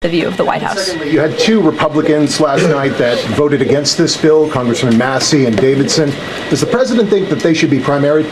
the view of the White House. Secondly, you had two Republicans last night that voted against this bill, Congressman Massey and Davidson. Does the president think that they should be primaried?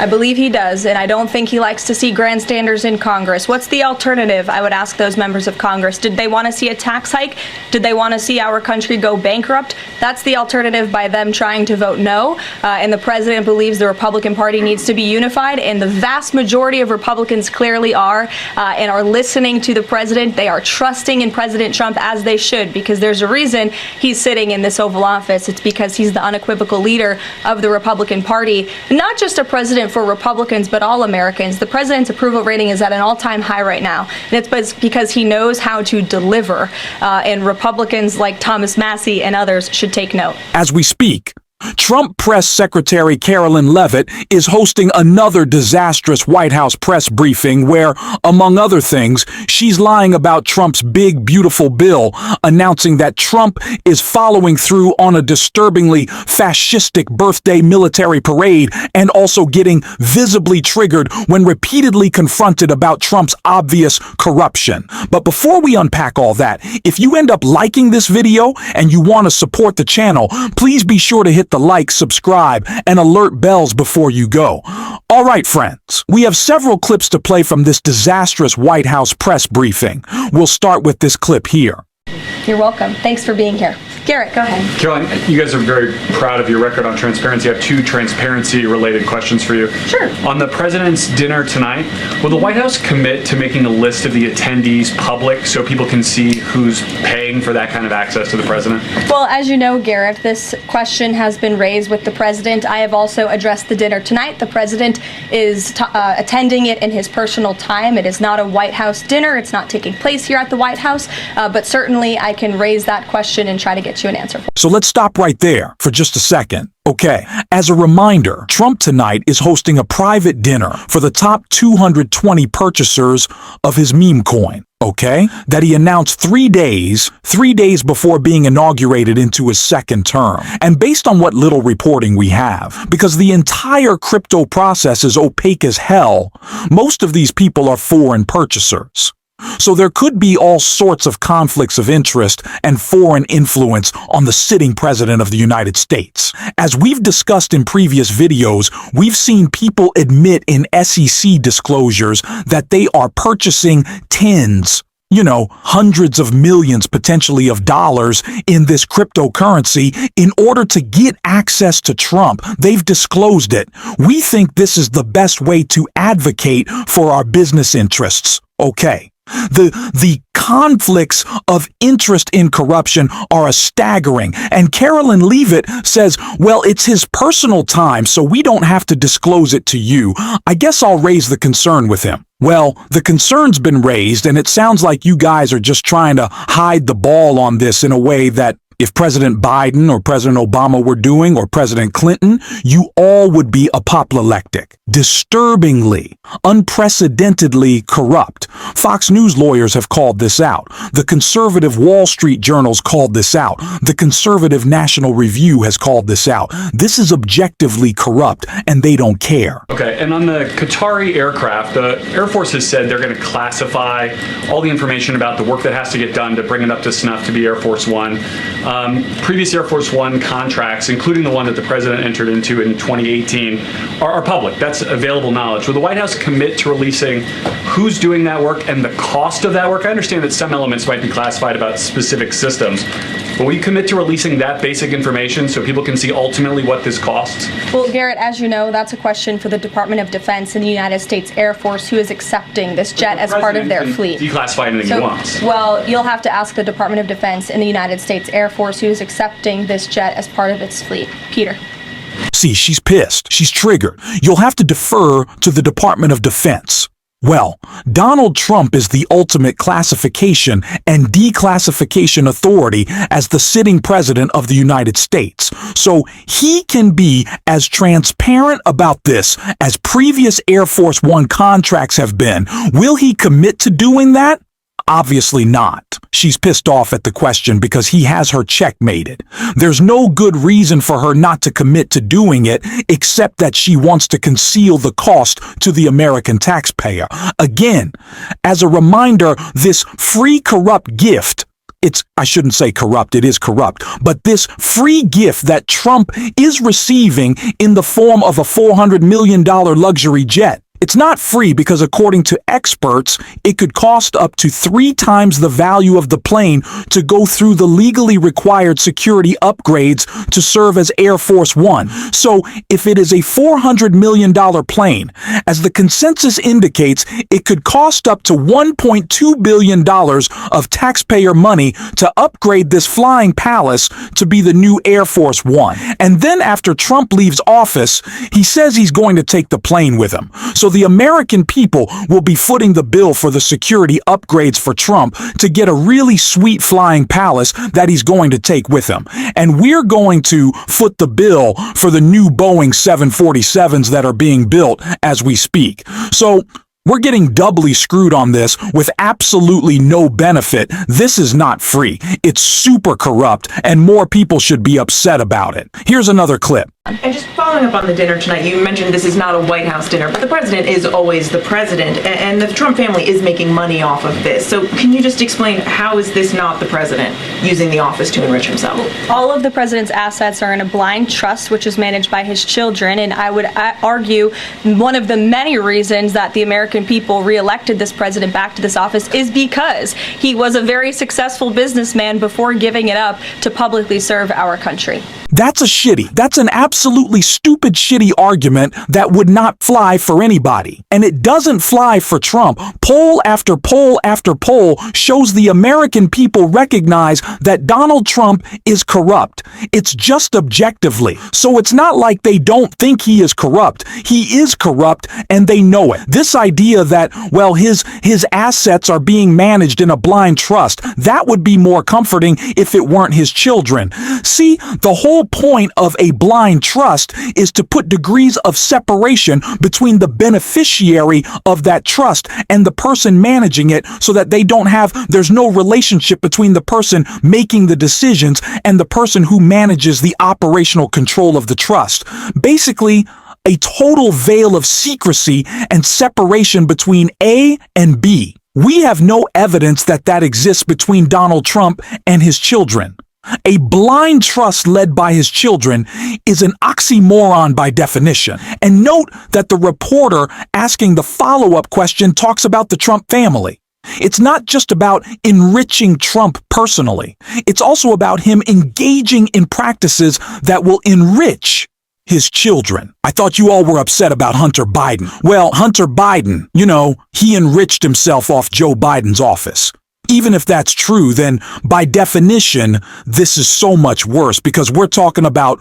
I believe he does, and I don't think he likes to see grandstanders in Congress. What's the alternative? I would ask those members of Congress. Did they want to see a tax hike? Did they want to see our country go bankrupt? That's the alternative by them trying to vote no. And the president believes the Republican Party needs to be unified, and the vast majority of Republicans clearly are, and are listening to the president. They are trusting in President Trump, as they should, because there's a reason he's sitting in this Oval Office. It's because he's the unequivocal leader of the Republican Party. Not just a president for Republicans, but all Americans. The president's approval rating is at an all-time high right now, and it's because he knows how to deliver, and Republicans like Thomas Massey and others should take note. As we speak, Trump Press Secretary Carolyn Leavitt is hosting another disastrous White House press briefing where, among other things, she's lying about Trump's big, beautiful bill, announcing that Trump is following through on a disturbingly fascistic birthday military parade, and also getting visibly triggered when repeatedly confronted about Trump's obvious corruption. But before we unpack all that, if you end up liking this video and you want to support the channel, please be sure to hit the like, subscribe, and alert bells before you go. All right, friends, we have several clips to play from this disastrous White House press briefing. We'll start with this clip here. You're welcome. Thanks for being here. Garrett, go ahead. Caroline, you guys are very proud of your record on transparency. I have two transparency-related questions for you. Sure. On the president's dinner tonight, will the White House commit to making a list of the attendees public so people can see who's paying for that kind of access to the president? Well, as you know, Garrett, this question has been raised with the president. I have also addressed the dinner tonight. The president is attending it in his personal time. It is not a White House dinner. It's not taking place here at the White House, but certainly I can raise that question and try to get you an answer. So let's stop right there for just a second. Okay, as a reminder, Trump tonight is hosting a private dinner for the top 220 purchasers of his meme coin, okay, that he announced 3 days before being inaugurated into his second term. And based on what little reporting we have, because the entire crypto process is opaque as hell, most of these people are foreign purchasers. So there could be all sorts of conflicts of interest and foreign influence on the sitting president of the United States. As we've discussed in previous videos, we've seen people admit in SEC disclosures that they are purchasing hundreds of millions potentially of dollars in this cryptocurrency in order to get access to Trump. They've disclosed it. We think this is the best way to advocate for our business interests. Okay. The conflicts of interest in corruption are staggering, and Carolyn Leavitt says, well, it's his personal time, so we don't have to disclose it to you. I guess I'll raise the concern with him. Well, the concern's been raised, and it sounds like you guys are just trying to hide the ball on this in a way that if President Biden or President Obama were doing, or President Clinton, you all would be apoplectic, disturbingly, unprecedentedly corrupt. Fox News lawyers have called this out. The conservative Wall Street journals called this out. The conservative National Review has called this out. This is objectively corrupt, and they don't care. Okay, and on the Qatari aircraft, the Air Force has said they're going to classify all the information about the work that has to get done to bring it up to snuff to be Air Force One. Previous Air Force One contracts, including the one that the president entered into in 2018, are public. That's available knowledge. Will the White House commit to releasing who's doing that work and the cost of that work? I understand that some elements might be classified about specific systems, but will you commit to releasing that basic information so people can see ultimately what this costs? Well, Garrett, as you know, that's a question for the Department of Defense and the United States Air Force, who is accepting this jet as part of their fleet. Declassify anything he wants. Well, you'll have to ask the Department of Defense and the United States Air Force, who is accepting this jet as part of its fleet. Peter. See, she's pissed. She's triggered. You'll have to defer to the Department of Defense. Well, Donald Trump is the ultimate classification and declassification authority as the sitting president of the United States. So he can be as transparent about this as previous Air Force One contracts have been. Will he commit to doing that? Obviously not. she's pissed off at the question because he has her checkmated. There's no good reason for her not to commit to doing it except that she wants to conceal the cost to the American taxpayer. Again, as a reminder, this free corrupt gift, I shouldn't say corrupt, it is corrupt, but this free gift that Trump is receiving in the form of a $400 million luxury jet. It's not free because, according to experts, it could cost up to 3 times the value of the plane to go through the legally required security upgrades to serve as Air Force One. So, if it is a $400 million plane, as the consensus indicates, it could cost up to $1.2 billion of taxpayer money to upgrade this flying palace to be the new Air Force One. And then after Trump leaves office, he says he's going to take the plane with him. So the American people will be footing the bill for the security upgrades for Trump to get a really sweet flying palace that he's going to take with him. And we're going to foot the bill for the new Boeing 747s that are being built as we speak. So we're getting doubly screwed on this with absolutely no benefit. This is not free. It's super corrupt, and more people should be upset about it. Here's another clip. And just following up on the dinner tonight, you mentioned this is not a White House dinner, but the president is always the president, and the Trump family is making money off of this. So can you just explain, how is this not the president using the office to enrich himself? All of the president's assets are in a blind trust, which is managed by his children, and I would argue one of the many reasons that the American people reelected this president back to this office is because he was a very successful businessman before giving it up to publicly serve our country. That's an absolutely stupid, shitty argument that would not fly for anybody. And it doesn't fly for Trump. Poll after poll after poll shows the American people recognize that Donald Trump is corrupt. It's just objectively. So it's not like they don't think he is corrupt. He is corrupt, and they know it. This idea that, well, his assets are being managed in a blind trust, that would be more comforting if it weren't his children. See, the whole point of a blind trust is to put degrees of separation between the beneficiary of that trust and the person managing it, so that there's no relationship between the person making the decisions and the person who manages the operational control of the trust. Basically, a total veil of secrecy and separation between A and B. We have no evidence that exists between Donald Trump and his children. A blind trust led by his children is an oxymoron by definition. And note that the reporter asking the follow-up question talks about the Trump family. It's not just about enriching Trump personally. It's also about him engaging in practices that will enrich his children. I thought you all were upset about Hunter Biden. Well, Hunter Biden, he enriched himself off Joe Biden's office. Even if that's true, then by definition, this is so much worse, because we're talking about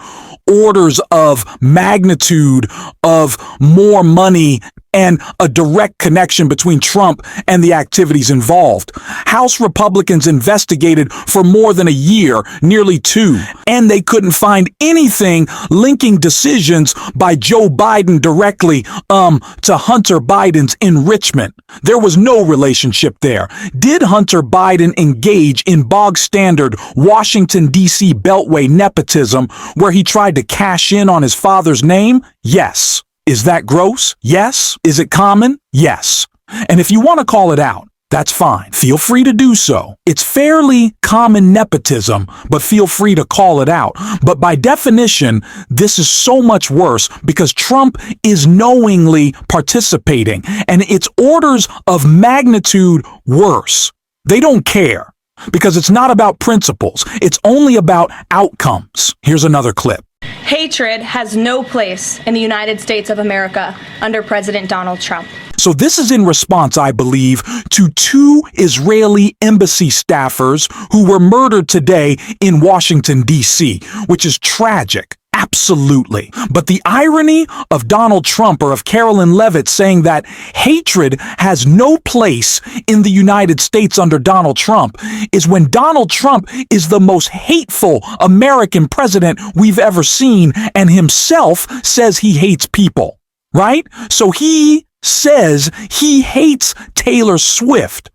orders of magnitude of more money and a direct connection between Trump and the activities involved. House Republicans investigated for more than a year, nearly 2, and they couldn't find anything linking decisions by Joe Biden directly to Hunter Biden's enrichment. There was no relationship there. Did Hunter Biden engage in bog standard Washington, D.C. Beltway nepotism where he tried to cash in on his father's name? Yes. Is that gross? Yes. Is it common? Yes. And if you want to call it out, that's fine. Feel free to do so. It's fairly common nepotism, but feel free to call it out. But by definition, this is so much worse because Trump is knowingly participating, and it's orders of magnitude worse. They don't care because it's not about principles. It's only about outcomes. Here's another clip. Hatred has no place in the United States of America under President Donald Trump. So this is in response, I believe, to 2 Israeli embassy staffers who were murdered today in Washington, D.C., which is tragic. Absolutely. But the irony of Donald Trump, or of Carolyn Levitt, saying that hatred has no place in the United States under Donald Trump is when Donald Trump is the most hateful American president we've ever seen, and himself says he hates people, right? So he says he hates Taylor Swift.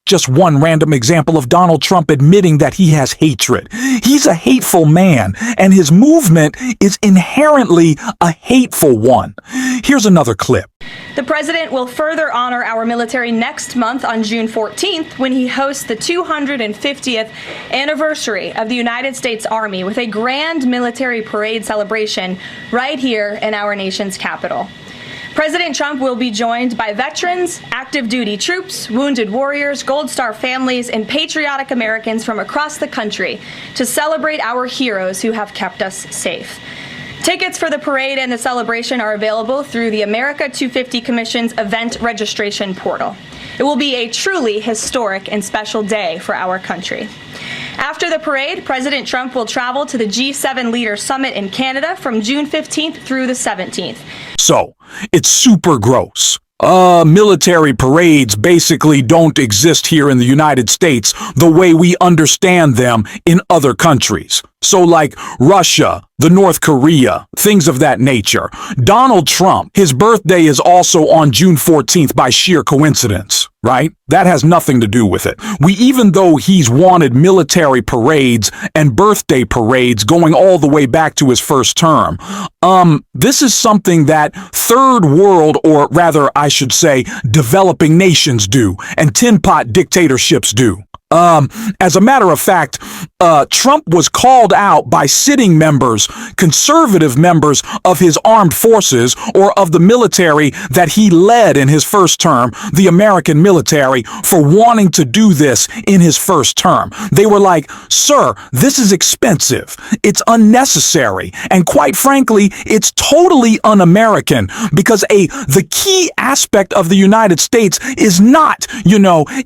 Just one random example of Donald Trump admitting that he has hatred. He's a hateful man, and his movement is inherently a hateful one. Here's another clip. The president will further honor our military next month on June 14th when he hosts the 250th anniversary of the United States Army with a grand military parade celebration right here in our nation's capital. President Trump will be joined by veterans, active duty troops, wounded warriors, Gold Star families, and patriotic Americans from across the country to celebrate our heroes who have kept us safe. Tickets for the parade and the celebration are available through the America 250 Commission's event registration portal. It will be a truly historic and special day for our country. After the parade, President Trump will travel to the G7 Leaders Summit in Canada from June 15th through the 17th. So, it's super gross. Military parades basically don't exist here in the United States the way we understand them in other countries. So like Russia, the North Korea, things of that nature. Donald Trump, his birthday is also on June 14th by sheer coincidence, right? That has nothing to do with it. Even though he's wanted military parades and birthday parades going all the way back to his first term, this is something that third world, or rather I should say developing nations do, and tin pot dictatorships do. As a matter of fact, Trump was called out by sitting members, conservative members of his armed forces or of the military that he led in his first term, the American military, for wanting to do this in his first term. They were like, "Sir, this is expensive. It's unnecessary. And quite frankly, it's totally un-American because the key aspect of the United States is not,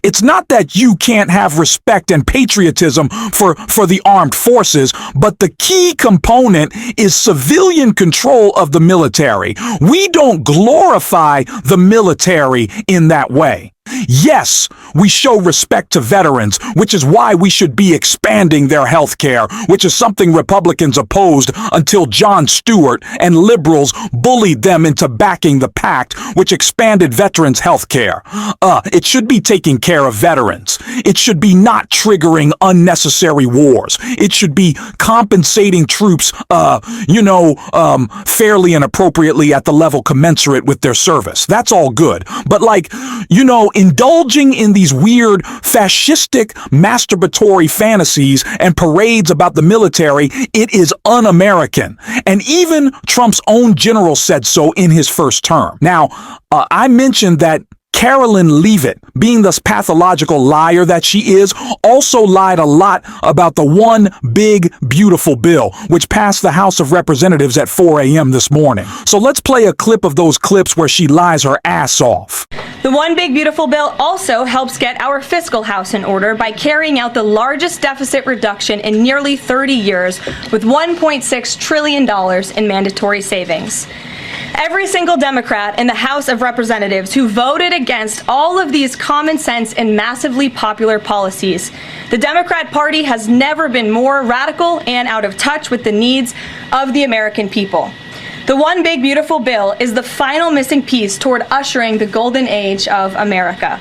it's not that you can't have respect and patriotism for the armed forces, but the key component is civilian control of the military. We don't glorify the military in that way. Yes, we show respect to veterans, which is why we should be expanding their health care, which is something Republicans opposed until Jon Stewart and liberals bullied them into backing the pact, which expanded veterans' health care. It should be taking care of veterans. It should be not triggering unnecessary wars. It should be compensating troops, fairly and appropriately at the level commensurate with their service. That's all good. But indulging in these weird fascistic masturbatory fantasies and parades about the military, it is un-American. And even Trump's own general said so in his first term. Now, I mentioned that Carolyn Leavitt, being the pathological liar that she is, also lied a lot about the one big, beautiful bill, which passed the House of Representatives at 4 a.m. this morning. So let's play a clip of those clips where she lies her ass off. The One Big Beautiful Bill also helps get our fiscal house in order by carrying out the largest deficit reduction in nearly 30 years with $1.6 trillion in mandatory savings. Every single Democrat in the House of Representatives who voted against all of these common sense and massively popular policies. The Democrat Party has never been more radical and out of touch with the needs of the American people. The One Big Beautiful Bill is the final missing piece toward ushering the golden age of America.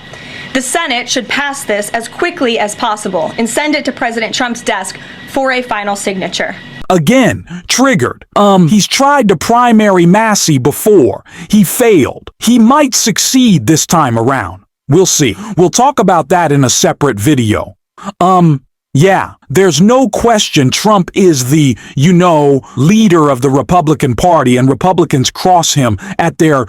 The Senate should pass this as quickly as possible and send it to President Trump's desk for a final signature. Again, triggered. He's tried to primary Massey before. He failed. He might succeed this time around. We'll see. We'll talk about that in a separate video. Yeah, there's no question Trump is the, leader of the Republican Party, and Republicans cross him at their,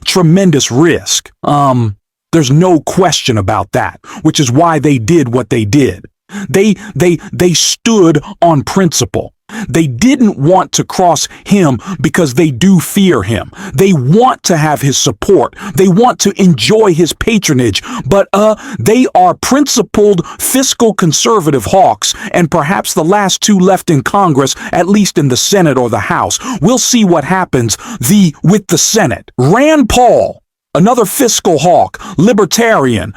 tremendous risk. There's no question about that, which is why they did what they did. They stood on principle. They didn't want to cross him because they do fear him. They want to have his support. They want to enjoy his patronage, but they are principled fiscal conservative hawks, and perhaps the last two left in Congress, at least in the Senate or the House. We'll see what happens with the Senate. Rand Paul, another fiscal hawk, libertarian,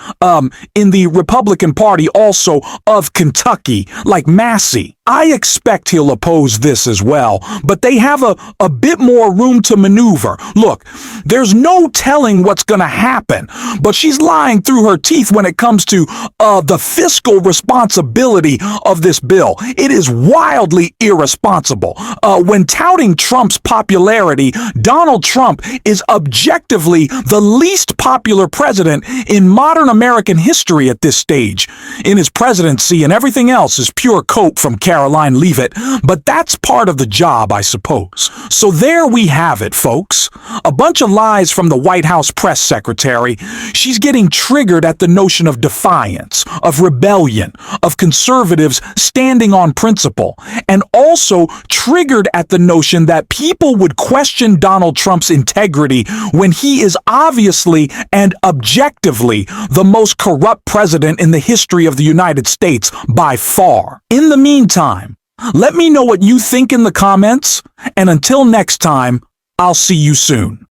in the Republican Party also of Kentucky, like Massey. I expect he'll oppose this as well, but they have a bit more room to maneuver. Look, there's no telling what's going to happen, but she's lying through her teeth when it comes to the fiscal responsibility of this bill. It is wildly irresponsible. When touting Trump's popularity, Donald Trump is objectively the least popular president in modern American history at this stage. In his presidency and everything else is pure coke from Caroline Leavitt, but that's part of the job, I suppose. So there we have it, folks. A bunch of lies from the White House press secretary. She's getting triggered at the notion of defiance, of rebellion, of conservatives standing on principle, and also triggered at the notion that people would question Donald Trump's integrity when he is obviously and objectively the most corrupt president in the history of the United States by far. In the meantime, let me know what you think in the comments, and until next time, I'll see you soon.